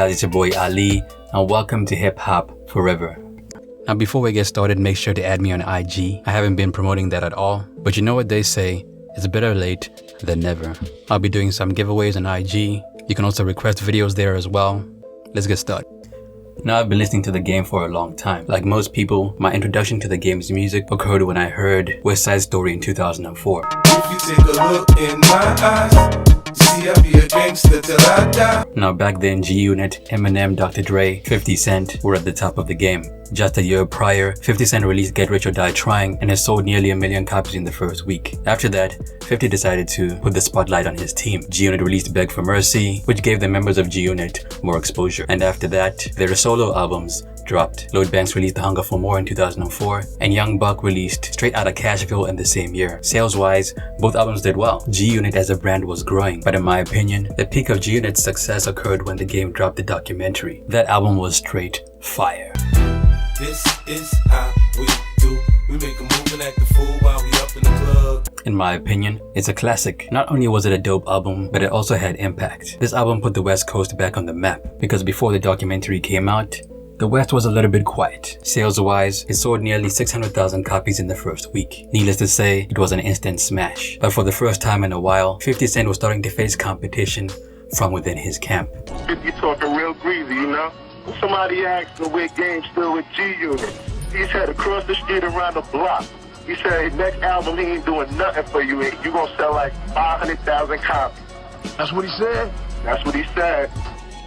guys, it's your boy Ali, and welcome to Hip Hop Forever. Now before we get started, make sure to add me on IG. I haven't been promoting that at all, but you know what they say, it's better late than never. I'll be doing some giveaways on IG. You can also request videos there as well. Let's get started. Now I've been listening to the game for a long time. Like most people, my introduction to the game's music occurred when I heard West Side Story in 2004. If you take a look in my eyes, see I be a gangster till I die. Now back then, G-Unit, Eminem, Dr. Dre, 50 Cent were at the top of the game. Just a year prior, 50 Cent released Get Rich or Die Trying and has sold nearly 1 million copies in the first week. After that, 50 decided to put the spotlight on his team. G-Unit released Beg for Mercy, which gave the members of G-Unit more exposure. And after that, their solo albums dropped. Lloyd Banks released The Hunger for More in 2004, and Young Buck released Straight Outta Cashville in the same year. Sales-wise, both albums did well. G-Unit as a brand was growing, but in my opinion, the peak of G-Unit's success occurred when the game dropped the documentary. That album was straight fire. This is how we do. We make a move and act a fool while we up in the club. In my opinion, it's a classic. Not only was it a dope album, but it also had impact. This album put the West Coast back on the map, because before the documentary came out, the West was a little bit quiet. Sales-wise, it sold nearly 600,000 copies in the first week. Needless to say, it was an instant smash. But for the first time in a while, 50 Cent was starting to face competition from within his camp. 50 talking real greasy, you know? Somebody asked him where Game still with G-Unit. He said across the street around the block. He said next album he ain't doing nothing for you. You gonna sell like 500,000 copies. That's what he said? That's what he said.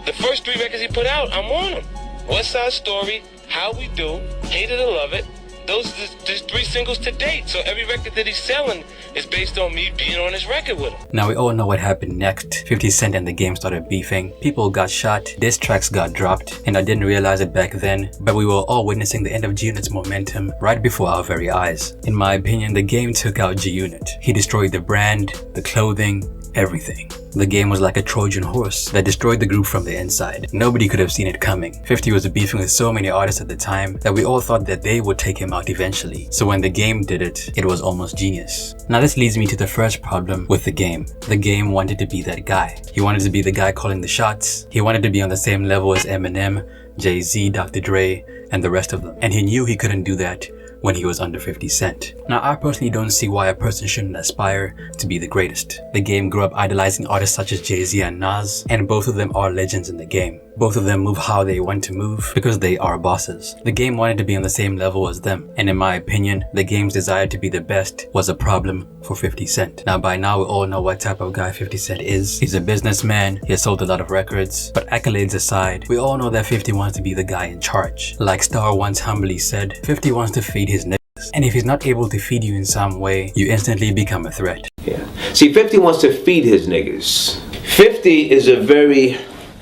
The first 3 records he put out, I'm on them. West Side Story, How We Do, Hate It or Love It. Those are just 3 singles to date. So every record that he's selling is based on me being on his record with him. Now we all know what happened next. 50 Cent and the game started beefing. People got shot, diss tracks got dropped, and I didn't realize it back then, but we were all witnessing the end of G-Unit's momentum right before our very eyes. In my opinion, the game took out G-Unit. He destroyed the brand, the clothing, everything. The game was like a Trojan horse that destroyed the group from the inside. Nobody could have seen it coming. 50 was beefing with so many artists at the time that we all thought that they would take him out eventually. So when the game did it, it was almost genius. Now this leads me to the first problem with the game. The game wanted to be that guy. He wanted to be the guy calling the shots. He wanted to be on the same level as Eminem, Jay-Z, Dr. Dre, and the rest of them. And he knew he couldn't do that when he was under 50 Cent. Now I personally don't see why a person shouldn't aspire to be the greatest. The game grew up idolizing artists such as Jay-Z and Nas, and both of them are legends in the game. Both of them move how they want to move because they are bosses. The game wanted to be on the same level as them, and in my opinion, the game's desire to be the best was a problem for 50 Cent. Now by now we all know what type of guy 50 Cent is. He's a businessman, he has sold a lot of records, but accolades aside, we all know that 50 wants to be the guy in charge. Like Star once humbly said, 50 wants to feed his niggas. And if he's not able to feed you in some way, you instantly become a threat. Yeah. See, 50 wants to feed his niggas. 50 is a very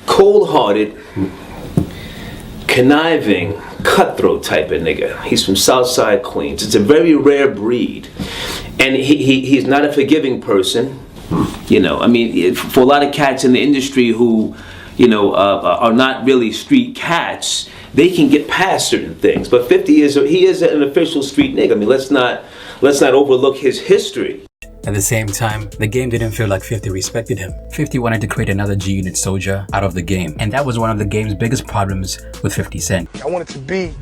cold-hearted, conniving, cutthroat type of nigga. He's from Southside Queens. It's a very rare breed. And he's not a forgiving person. You know, I mean, for a lot of cats in the industry who, you know, are not really street cats, they can get past certain things. But 50 is an official street nigga. I mean, let's not overlook his history. At the same time, the game didn't feel like 50 respected him. 50 wanted to create another G-Unit soldier out of the game, and that was one of the game's biggest problems with 50 Cent. I wanted to be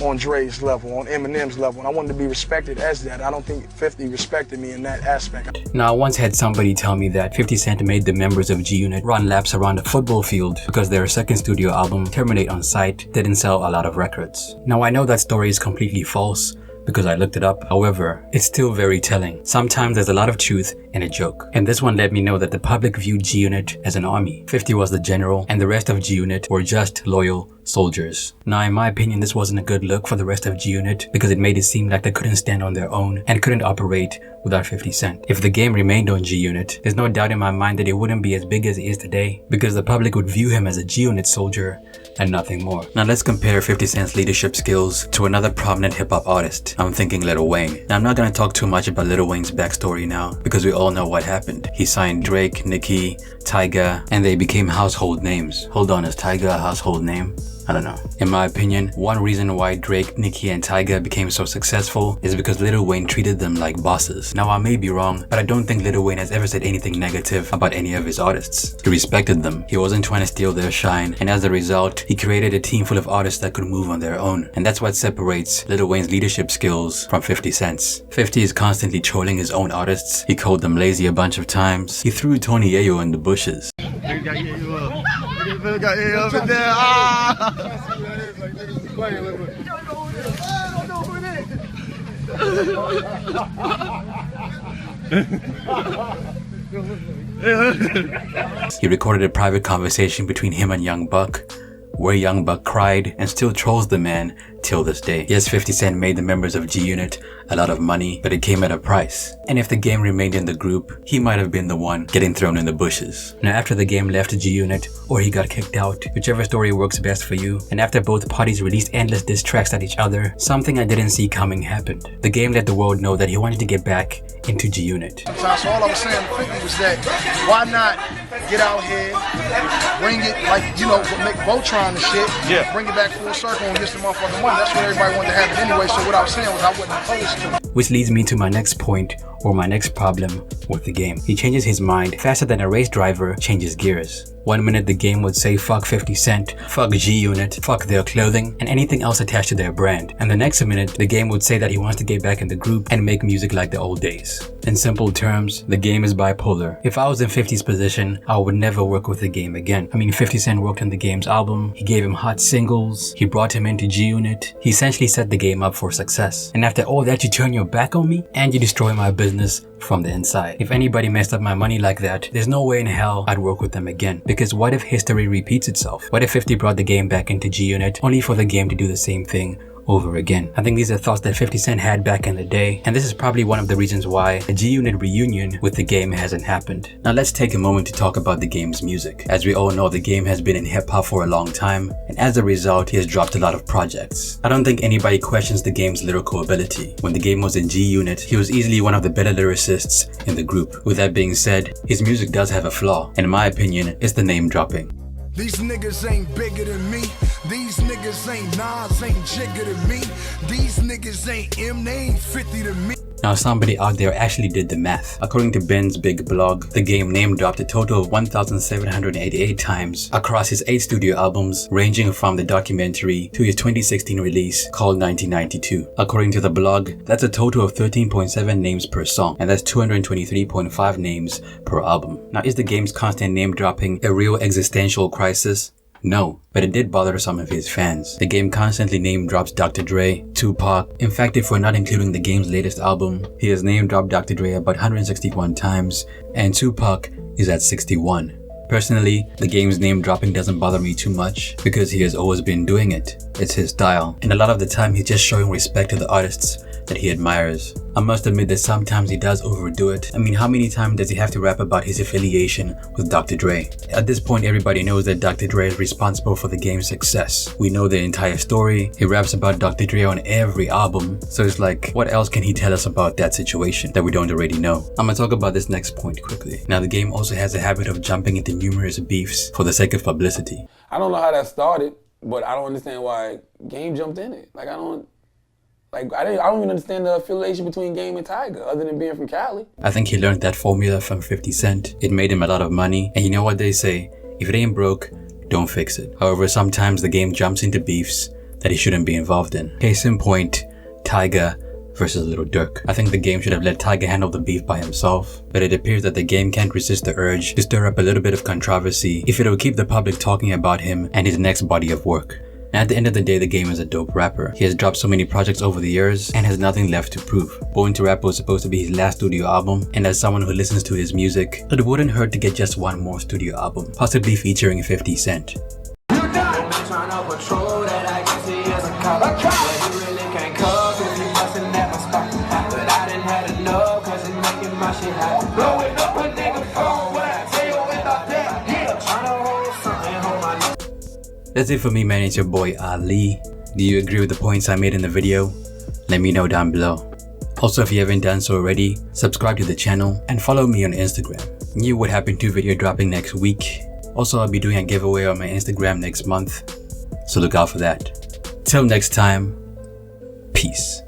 on Dre's level, on Eminem's level, and I wanted to be respected as that. I don't think 50 respected me in that aspect. Now, I once had somebody tell me that 50 Cent made the members of G-Unit run laps around a football field because their second studio album, Terminate on Sight, didn't sell a lot of records. Now, I know that story is completely false, because I looked it up. However, it's still very telling. Sometimes there's a lot of truth in a joke. And this one let me know that the public viewed G-Unit as an army. 50 was the general, and the rest of G-Unit were just loyal soldiers. Now, in my opinion, this wasn't a good look for the rest of G-Unit because it made it seem like they couldn't stand on their own and couldn't operate without 50 Cent. If the game remained on G-Unit, there's no doubt in my mind that it wouldn't be as big as it is today because the public would view him as a G-Unit soldier and nothing more. Now let's compare 50 Cent's leadership skills to another prominent hip-hop artist. I'm thinking Lil Wayne. Now I'm not gonna talk too much about Lil Wayne's backstory now because we all know what happened. He signed Drake, Nicki, Tyga, and they became household names. Hold on, is Tyga a household name? I don't know. In my opinion, one reason why Drake, Nicki, and Tyga became so successful is because Lil Wayne treated them like bosses. Now I may be wrong, but I don't think Lil Wayne has ever said anything negative about any of his artists. He respected them. He wasn't trying to steal their shine, and as a result, he created a team full of artists that could move on their own. And that's what separates Lil Wayne's leadership skills from 50 Cent's. 50 is constantly trolling his own artists. He called them lazy a bunch of times. He threw Tony Yayo in the bushes. He recorded a private conversation between him and Young Buck, where Young Buck cried and still trolls the man till this day. Yes, 50 Cent made the members of G-Unit a lot of money, but it came at a price. And if the game remained in the group, he might have been the one getting thrown in the bushes. Now after the game left G-Unit, or he got kicked out, whichever story works best for you, and after both parties released endless diss tracks at each other, something I didn't see coming happened. The game let the world know that he wanted to get back into G-Unit. So all I was saying to 50 was that, why not get out here, bring it, like, you know, make Voltron and shit, bring it back full circle and get some motherfucking money. That's what everybody wanted to have it anyway, so what I was saying was I wasn't opposed to it. Which leads me to my next point, or my next problem with the game. He changes his mind faster than a race driver changes gears. 1 minute the game would say fuck 50 Cent, fuck G-Unit, fuck their clothing, and anything else attached to their brand. And the next minute, the game would say that he wants to get back in the group and make music like the old days. In simple terms, the game is bipolar. If I was in 50's position, I would never work with the game again. I mean, 50 Cent worked on the game's album, he gave him hot singles, he brought him into G-Unit, he essentially set the game up for success. And after all that, you turn your back on me and you destroy my business from the inside. If anybody messed up my money like that, there's no way in hell I'd work with them again. Because what if history repeats itself? What if 50 brought the game back into G-Unit only for the game to do the same thing over again? I think these are thoughts that 50 Cent had back in the day, and this is probably one of the reasons why a G-Unit reunion with the game hasn't happened. Now let's take a moment to talk about the game's music. As we all know, the game has been in hip-hop for a long time, and as a result, he has dropped a lot of projects. I don't think anybody questions the game's lyrical ability. When the game was in G-Unit, he was easily one of the better lyricists in the group. With that being said, his music does have a flaw, and in my opinion, it's the name dropping. These niggas ain't bigger than me. These niggas ain't Nas, ain't Jigger than me. These niggas ain't M, they ain't 50 to me. Now somebody out there actually did the math. According to Ben's big blog, the game name dropped a total of 1,788 times across his 8 studio albums, ranging from the documentary to his 2016 release called 1992. According to the blog, that's a total of 13.7 names per song, and that's 223.5 names per album. Now is the game's constant name dropping a real existential crisis? No, but it did bother some of his fans. The game constantly name drops Dr. Dre, Tupac. In fact, if we're not including the game's latest album, he has name dropped Dr. Dre about 161 times, and Tupac is at 61. Personally, the game's name dropping doesn't bother me too much because he has always been doing it. It's his style, and a lot of the time he's just showing respect to the artists that he admires. I must admit that sometimes he does overdo it. I mean, how many times does he have to rap about his affiliation with Dr. Dre? At this point, everybody knows that Dr. Dre is responsible for the game's success. We know the entire story. He raps about Dr. Dre on every album. So it's like, what else can he tell us about that situation that we don't already know? I'm gonna talk about this next point quickly. Now, the game also has a habit of jumping into numerous beefs for the sake of publicity. I don't know how that started, but I don't understand why Game jumped in it. I don't even understand the affiliation between Game and Tyga, other than being from Cali. I think he learned that formula from 50 Cent. It made him a lot of money, and you know what they say, if it ain't broke, don't fix it. However, sometimes the game jumps into beefs that he shouldn't be involved in. Case in point, Tyga versus Lil Durk. I think the game should have let Tyga handle the beef by himself, but it appears that the game can't resist the urge to stir up a little bit of controversy if it'll keep the public talking about him and his next body of work. And at the end of the day, the game is a dope rapper. He has dropped so many projects over the years and has nothing left to prove. Born to Rap was supposed to be his last studio album, and as someone who listens to his music, it wouldn't hurt to get just one more studio album, possibly featuring 50 Cent. That's it for me, man. It's your boy Ali. Do you agree with the points I made in the video? Let me know down below. Also, if you haven't done so already, subscribe to the channel and follow me on Instagram. New What Happened 2 video dropping next week. Also, I'll be doing a giveaway on my Instagram next month. So look out for that. Till next time, peace.